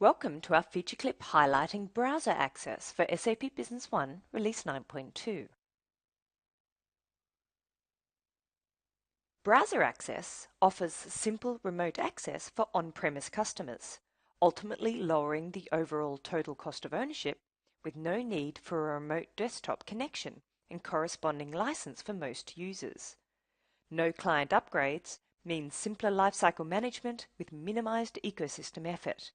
Welcome to our feature clip highlighting browser access for SAP Business One Release 9.2. Browser access offers simple remote access for on-premise customers, ultimately lowering the overall total cost of ownership with no need for a remote desktop connection and corresponding license for most users. No client upgrades means simpler lifecycle management with minimized ecosystem effort.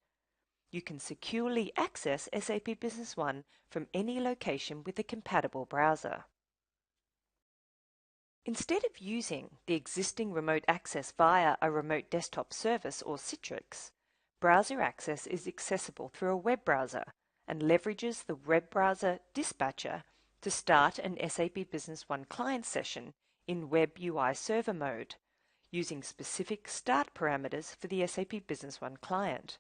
You can securely access SAP Business One from any location with a compatible browser. Instead of using the existing remote access via a remote desktop service or Citrix, browser access is accessible through a web browser and leverages the web browser dispatcher to start an SAP Business One client session in Web UI Server mode, using specific start parameters for the SAP Business One client.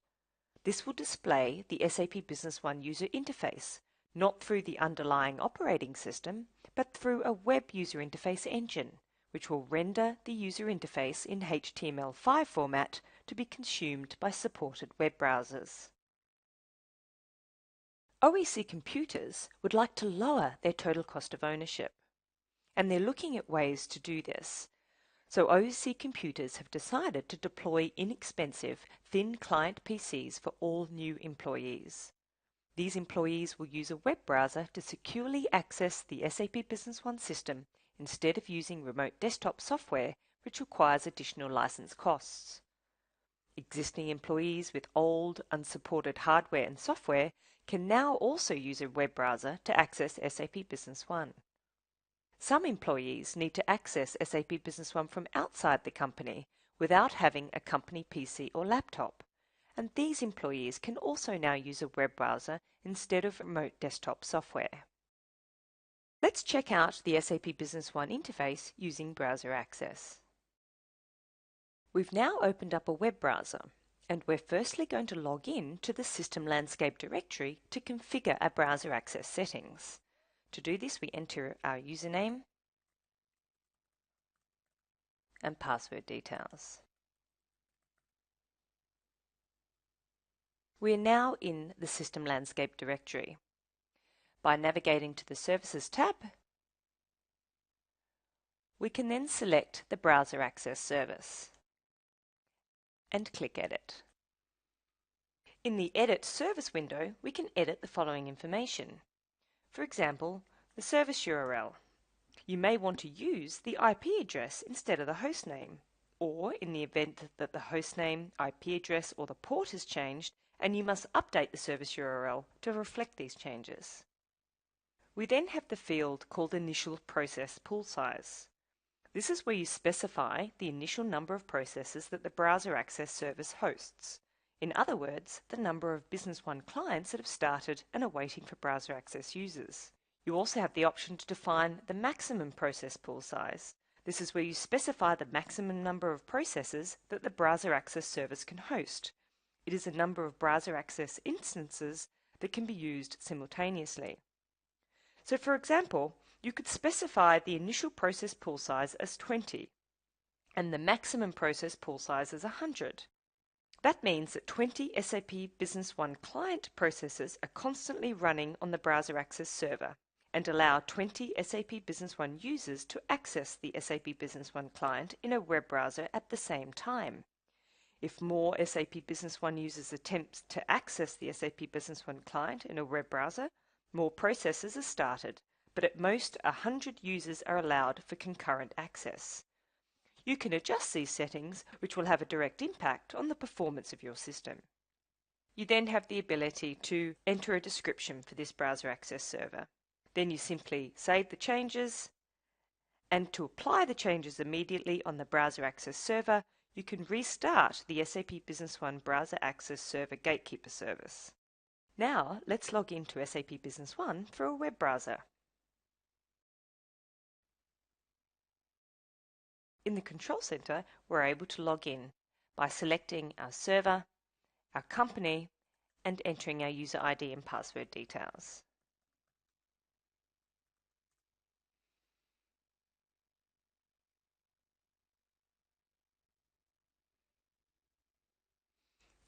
This will display the SAP Business One user interface, not through the underlying operating system, but through a web user interface engine, which will render the user interface in HTML5 format to be consumed by supported web browsers. OEC computers would like to lower their total cost of ownership, and they're looking at ways to do this. So OEC computers have decided to deploy inexpensive, thin client PCs for all new employees. These employees will use a web browser to securely access the SAP Business One system instead of using remote desktop software, which requires additional license costs. Existing employees with old, unsupported hardware and software can now also use a web browser to access SAP Business One. Some employees need to access SAP Business One from outside the company without having a company PC or laptop, and these employees can also now use a web browser instead of remote desktop software. Let's check out the SAP Business One interface using browser access. We've now opened up a web browser, and we're firstly going to log in to the System Landscape directory to configure our browser access settings. To do this, we enter our username and password details. We are now in the System Landscape directory. By navigating to the Services tab, we can then select the Browser Access service and click Edit. In the Edit Service window, we can edit the following information. For example, the service URL. You may want to use the IP address instead of the hostname, or in the event that the hostname, IP address, or the port has changed, and you must update the service URL to reflect these changes. We then have the field called Initial Process Pool Size. This is where you specify the initial number of processes that the browser access service hosts. In other words, the number of Business One clients that have started and are waiting for browser access users. You also have the option to define the maximum process pool size. This is where you specify the maximum number of processes that the browser access service can host. It is a number of browser access instances that can be used simultaneously. So for example, you could specify the initial process pool size as 20 and the maximum process pool size as 100. That means that 20 SAP Business One client processes are constantly running on the browser access server and allow 20 SAP Business One users to access the SAP Business One client in a web browser at the same time. If more SAP Business One users attempt to access the SAP Business One client in a web browser, more processes are started, but at most 100 users are allowed for concurrent access. You can adjust these settings, which will have a direct impact on the performance of your system. You then have the ability to enter a description for this browser access server. Then you simply save the changes, and to apply the changes immediately on the browser access server, you can restart the SAP Business One Browser Access Server Gatekeeper service. Now let's log into SAP Business One for a web browser. In the Control Center, we're able to log in by selecting our server, our company, and entering our user ID and password details.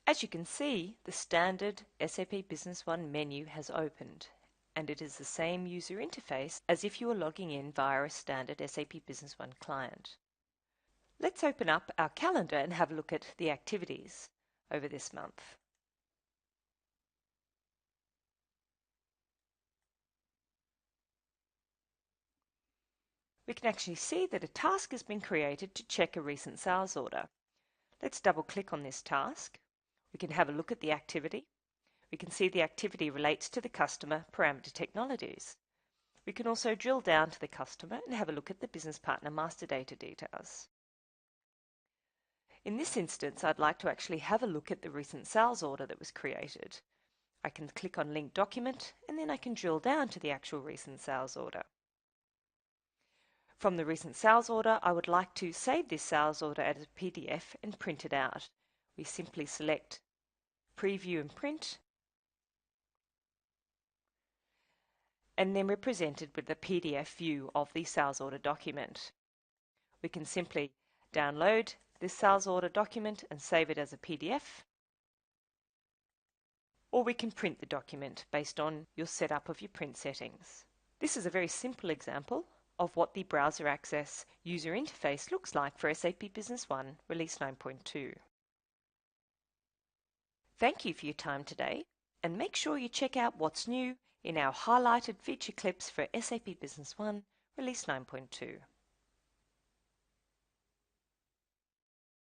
As you can see, the standard SAP Business One menu has opened, and it is the same user interface as if you were logging in via a standard SAP Business One client. Let's open up our calendar and have a look at the activities over this month. We can actually see that a task has been created to check a recent sales order. Let's double click on this task. We can have a look at the activity. We can see the activity relates to the customer parameter technologies. We can also drill down to the customer and have a look at the business partner master data details. In this instance, I'd like to actually have a look at the recent sales order that was created. I can click on Link Document and then I can drill down to the actual recent sales order. From the recent sales order, I would like to save this sales order as a PDF and print it out. We simply select Preview and Print, and then we're presented with the PDF view of the sales order document. We can simply download this sales order document and save it as a PDF, or we can print the document based on your setup of your print settings. This is a very simple example of what the browser access user interface looks like for SAP Business One Release 9.2. Thank you for your time today, and make sure you check out what's new in our highlighted feature clips for SAP Business One Release 9.2.